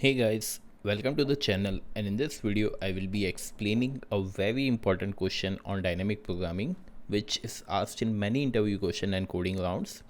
Hey guys, welcome to the channel, and in this video I will be explaining a very important question on dynamic programming which is asked in many interview question and coding rounds.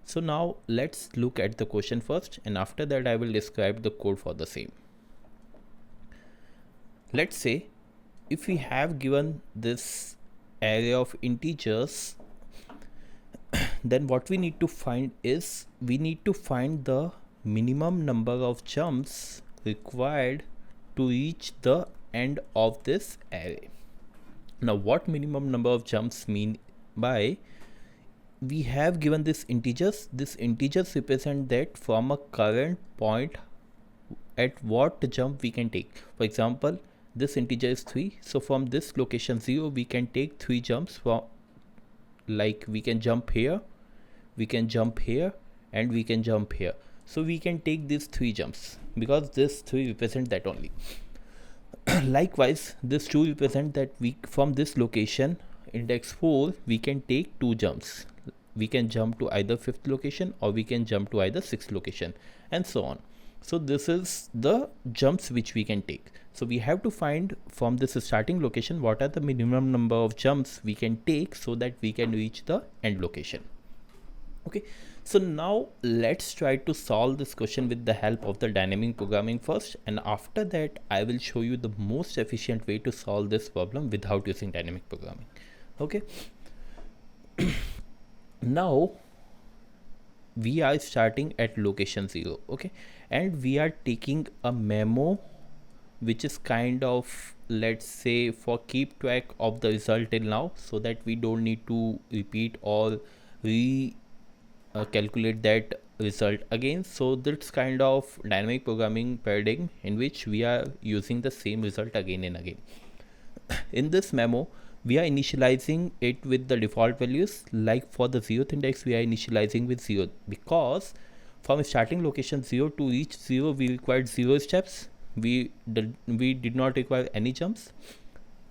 So now let's look at the question first, and after that I will describe the code for the same. Let's say if we have given this array of integers, then what we need to find is we need to find the minimum number of jumps required to reach the end of this array. Now what minimum number of jumps mean by, we have given this integers represent that from a current point at what jump we can take. For example, this integer is 3, so from this location 0 we can take 3 jumps. From like we can jump here, we can jump here, and we can jump here. So we can take these 3 jumps because this 3 represent that only. Likewise, this 2 represent that we from this location index 4 we can take 2 jumps. We can jump to either 5th location or we can jump to either 6th location, and so on. So this is the jumps which we can take. So we have to find from this starting location what are the minimum number of jumps we can take so that we can reach the end location. Okay, so now let's try to solve this question with the help of the dynamic programming first, and after that I will show you the most efficient way to solve this problem without using dynamic programming. Okay, now we are starting at location 0. Okay, and we are taking a memo which is kind of, let's say, for keep track of the result till now, so that we don't need to repeat or calculate that result again. So that's kind of dynamic programming paradigm in which we are using the same result again and again. In this memo we are initializing it with the default values. Like for the 0th index we are initializing with 0 because from starting location 0 to reach 0 we required 0 steps. We did not require any jumps,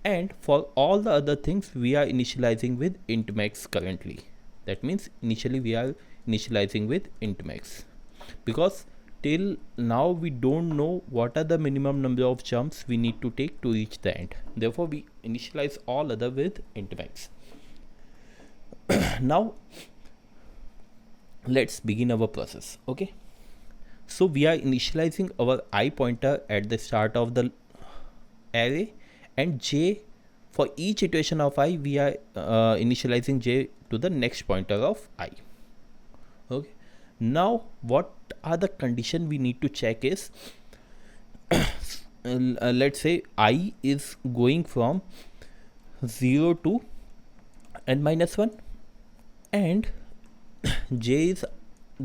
and for all the other things we are initializing with int max currently. That means initially we are initializing with int max because till now we don't know what are the minimum number of jumps we need to take to reach the end. Therefore we initialize all other with int max. Now let's begin our process. Okay, so we are initializing our I pointer at the start of the array, and j, for each iteration of I we are initializing j to the next pointer of I. Okay, now what are the condition we need to check is let's say I is going from 0 to n minus 1 and j is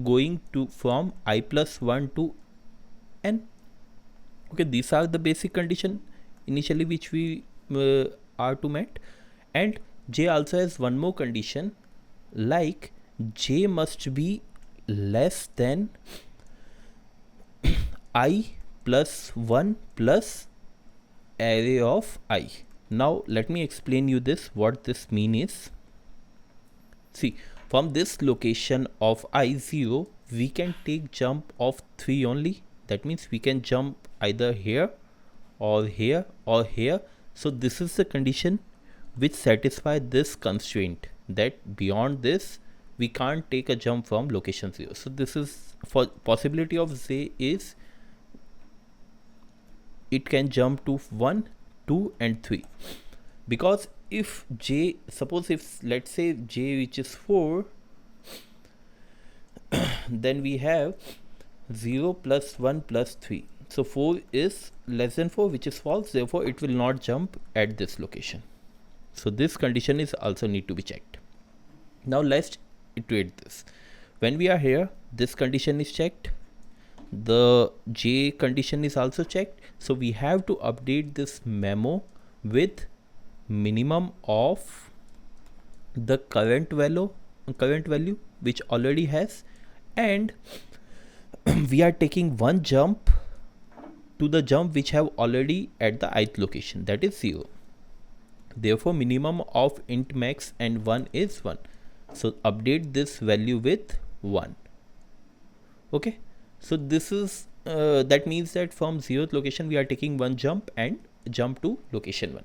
going to from I plus 1 to n. Okay, these are the basic condition initially which we are to met, and j also has one more condition, like j must be less than I plus 1 plus array of I. Now let me explain you this, what this mean is. See, from this location of I0 we can take jump of 3 only. That means we can jump either here or here or here. So this is the condition which satisfy this constraint, that beyond this we can't take a jump from location 0. So this is for possibility of j is it can jump to 1, 2 and 3, because if j, suppose if let's say j reaches 4, then we have 0 plus 1 plus 3. So 4 is less than 4, which is false, therefore it will not jump at this location. So this condition is also need to be checked. Now let's iterate this. When we are here, this condition is checked, the j condition is also checked. So we have to update this memo with minimum of the current value which already has, and we are taking one jump to the jump which have already at the ith location, that is 0. Therefore minimum of int max and 1 is 1. So update this value with 1. Okay, so this is that means that from 0th location we are taking one jump and jump to location 1.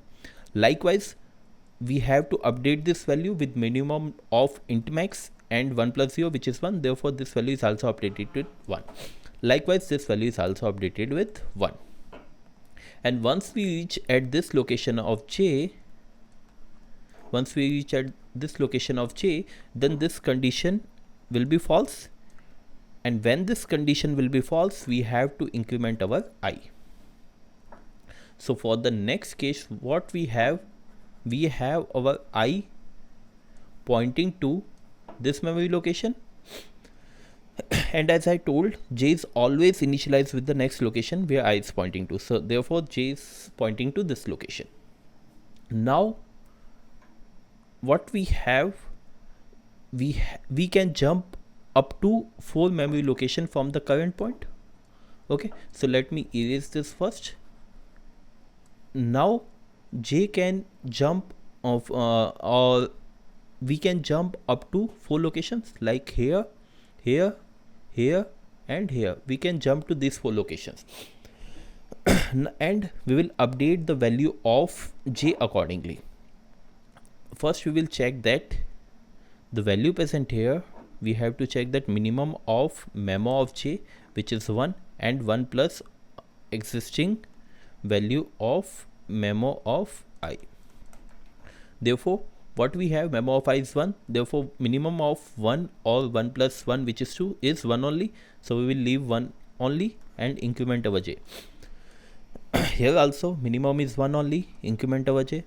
Likewise, we have to update this value with minimum of int max and 1 plus 0, which is 1. Therefore, this value is also updated with 1. Likewise, this value is also updated with 1. And once we reach at this location of j, then this condition will be false. And when this condition will be false, we have to increment our I. So for the next case, what we have our I pointing to this memory location. And as I told, j is always initialized with the next location where I is pointing to. So therefore, j is pointing to this location. Now, what we have, we can jump up to 4 memory location from the current point. Okay, so let me erase this first. Now j can jump of or we can jump up to 4 locations, like here, here, here and here. We can jump to these 4 locations and we will update the value of j accordingly. First we will check that the value present here, we have to check that minimum of memo of j, which is 1, and 1 plus existing value of memo of I. Therefore, what we have, memo of I is 1. Therefore, minimum of 1 or 1 plus 1, which is 2, is 1 only. So we will leave 1 only and increment our j. Here also minimum is 1 only, increment our j.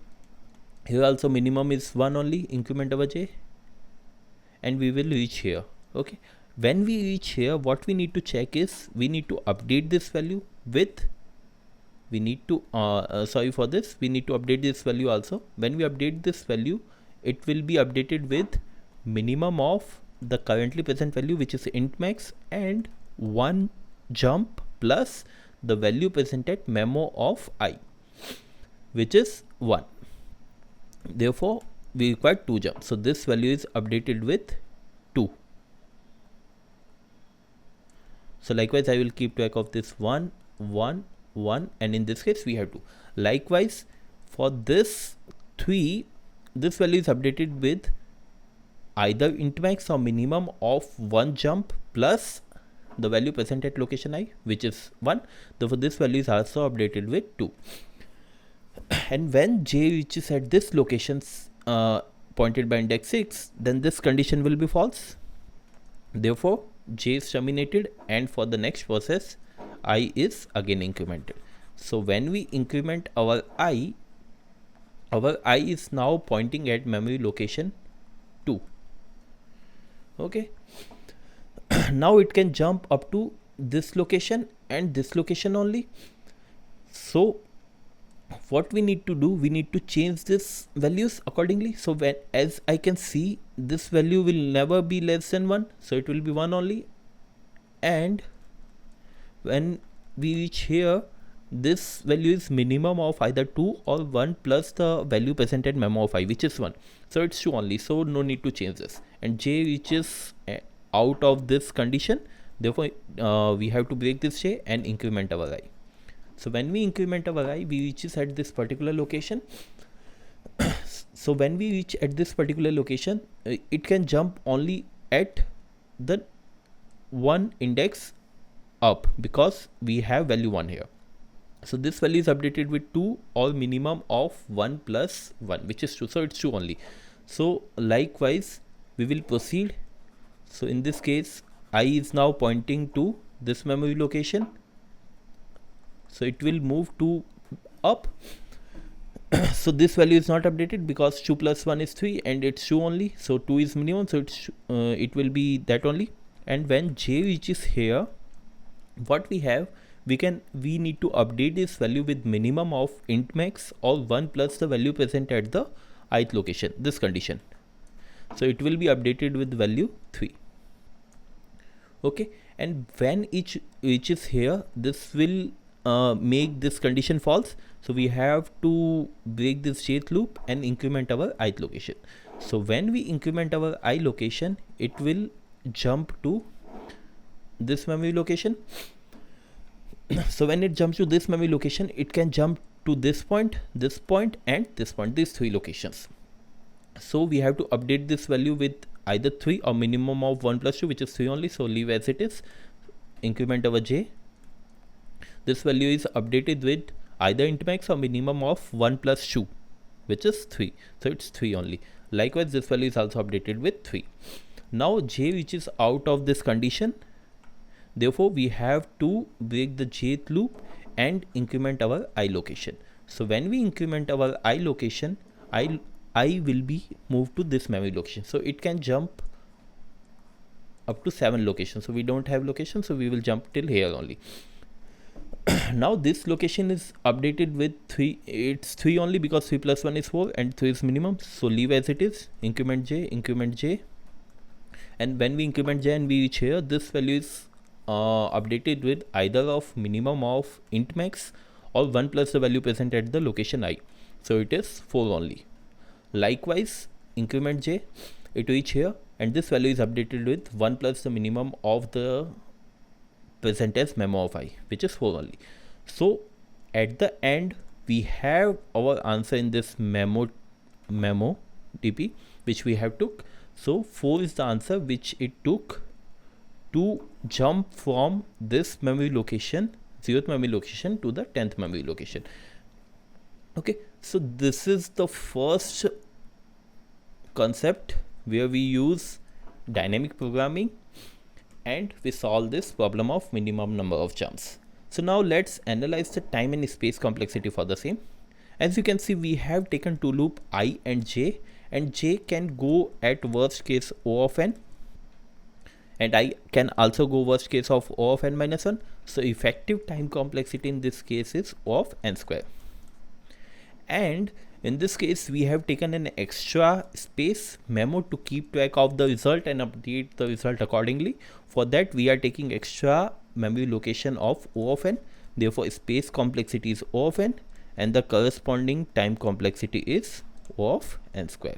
Here also minimum is 1 only, increment our j. And we will reach here. Okay, when we reach here, what we need to check is we need to update this value with we need to update this value also. When we update this value, it will be updated with minimum of the currently present value, which is int max, and 1 jump plus the value present at memo of I, which is 1. Therefore, we require 2 jumps. So this value is updated with 2. So likewise, I will keep track of this 1, 1, 1, and in this case we have 2. Likewise, for this 3, this value is updated with either int max or minimum of 1 jump plus the value present at location I, which is 1. Therefore, this value is also updated with 2. And when j reaches at this locations pointed by index 6, then this condition will be false. Therefore, j is terminated, and for the next process, I is again incremented. So when we increment our I is now pointing at memory location 2. Okay. Now it can jump up to this location and this location only. So what we need to do, we need to change this values accordingly. So when, as I can see, this value will never be less than 1, so it will be 1 only. And when we reach here, this value is minimum of either 2 or 1 plus the value present at memo of I, which is 1. So it's 2 only, so no need to change this. And j reaches out of this condition. Therefore, we have to break this j and increment our I. So when we increment our I, we reaches at this particular location. So when we reach at this particular location, it can jump only at the 1 index up, because we have value 1 here. So this value is updated with 2 or minimum of 1 plus 1, which is 2. So it's 2 only. So likewise, we will proceed. So in this case, I is now pointing to this memory location. So it will move 2 up. So this value is not updated because 2 plus 1 is 3 and it's 2 only. So 2 is minimum, so it will be that only. And when j reaches here, what we have, we need to update this value with minimum of int max or 1 plus the value present at the ith location, this condition. So it will be updated with value 3. Okay, and when each reaches here, this will make this condition false. So we have to break this jth loop and increment our ith location. So when we increment our I location, it will jump to this memory location. So when it jumps to this memory location, it can jump to this point, and this point, these three locations. So we have to update this value with either 3 or minimum of 1 plus 2, which is 3 only. So leave as it is. Increment our j. This value is updated with either int max or minimum of 1 plus 2, which is 3. So it's 3 only. Likewise, this value is also updated with 3. Now j, which is out of this condition, therefore we have to break the jth loop and increment our I location. So when we increment our I location, I will be moved to this memory location. So it can jump up to 7 locations. So we don't have location, so we will jump till here only. Now this location is updated with 3. It's 3 only because 3 plus 1 is 4 and 3 is minimum. So leave as it is. Increment j. And when we increment j and we reach here, this value is updated with either of minimum of int max or 1 plus the value present at the location I. So it is 4 only. Likewise, increment j, it reach here, and this value is updated with 1 plus the minimum of the present as memo of I, which is 4 only. So at the end, we have our answer in this memo dp, which we have took. So 4 is the answer which it took to jump from this memory location, 0th memory location, to the 10th memory location. Okay, so this is the first concept where we use dynamic programming and we solve this problem of minimum number of jumps. So now let's analyze the time and space complexity for the same. As you can see, we have taken two loop I and j can go at worst case O of n, and I can also go worst case of O of n minus 1. So effective time complexity in this case is O of n square. And in this case, we have taken an extra space memo to keep track of the result and update the result accordingly. For that, we are taking extra memory location of O of n. Therefore, space complexity is O of n and the corresponding time complexity is O of n square.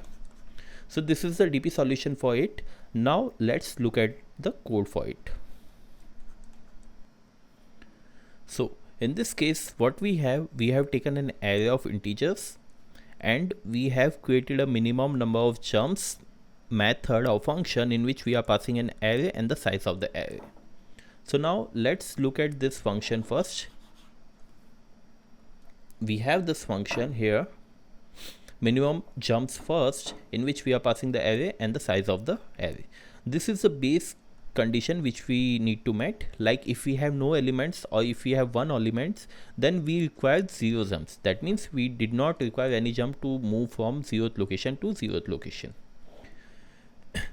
So this is the DP solution for it. Now let's look at the code for it. So in this case, what we have taken an array of integers and we have created a minimum number of jumps method or function in which we are passing an array and the size of the array. So now let's look at this function first. We have this function here, minimum jumps first, in which we are passing the array and the size of the array. This is the base condition which we need to meet. Like if we have no elements or if we have one elements, then we require 0 jumps. That means we did not require any jump to move from 0th location to 0th location.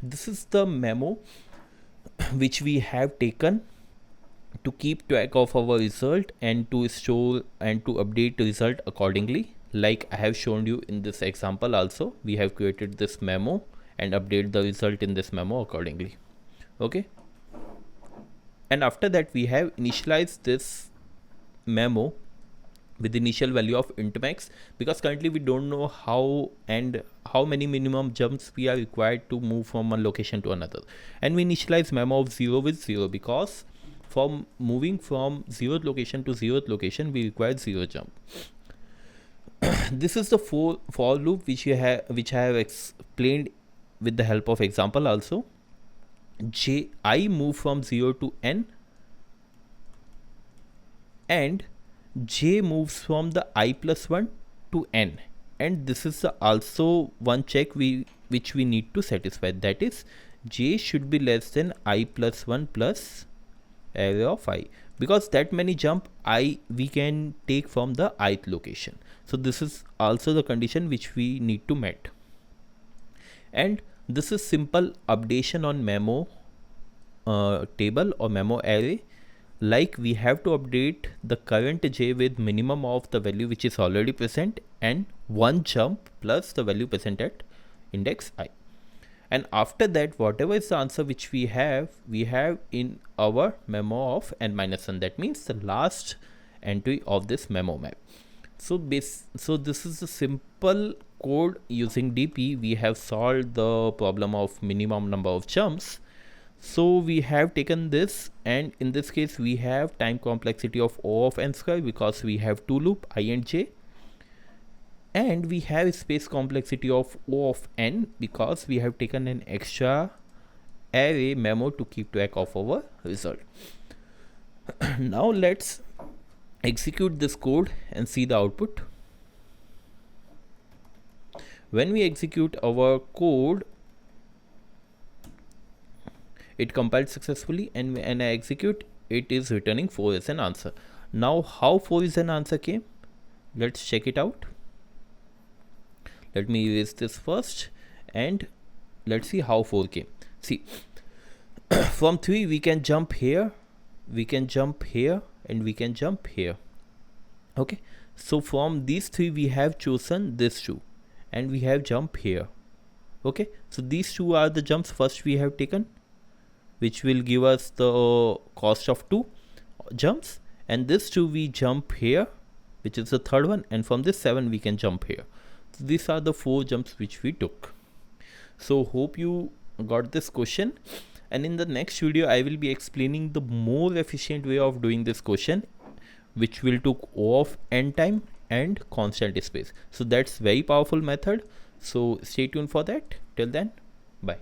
This is the memo which we have taken to keep track of our result and to store and to update the result accordingly. Like I have shown you in this example also, we have created this memo and update the result in this memo accordingly. Okay, and after that we have initialized this memo with initial value of int max, because currently we don't know how many minimum jumps we are required to move from one location to another, and we initialize memo of 0 with 0 because from moving from 0th location to 0th location we require 0 jump. This is the for loop which I have explained with the help of example also. I move from 0 to n and j moves from the I plus 1 to n, and this is also one check which we need to satisfy, that is j should be less than I plus 1 plus array of I, because that many jump we can take from the ith location. So this is also the condition which we need to meet, and this is simple updation on memo table or memo array. Like we have to update the current j with minimum of the value which is already present and one jump plus the value present at index I, and after that whatever is the answer which we have in our memo of n minus 1, that means the last entry of this memo map. So this is a simple code using DP. We have solved the problem of minimum number of jumps. So we have taken this, and in this case we have time complexity of O of n square because we have two loop I and j, and we have space complexity of O of n because we have taken an extra array memo to keep track of our result. Now let's execute this code and see the output. When we execute our code, it compiled successfully, and when I execute, it is returning 4 as an answer. Now how 4 is an answer came? Let's check it out. Let me erase this first and let's see how 4 came. See, from 3 we can jump here, we can jump here, and we can jump here. Okay, so from these 3 we have chosen this 2 and we have jump here. Okay, so these 2 are the jumps first we have taken, which will give us the cost of 2 jumps, and this 2 we jump here, which is the third one, and from this 7 we can jump here. So these are the 4 jumps which we took. So hope you got this question, and in the next video I will be explaining the more efficient way of doing this question, which will took O of n time and constant space. So that's very powerful method, so stay tuned for that. Till then, bye.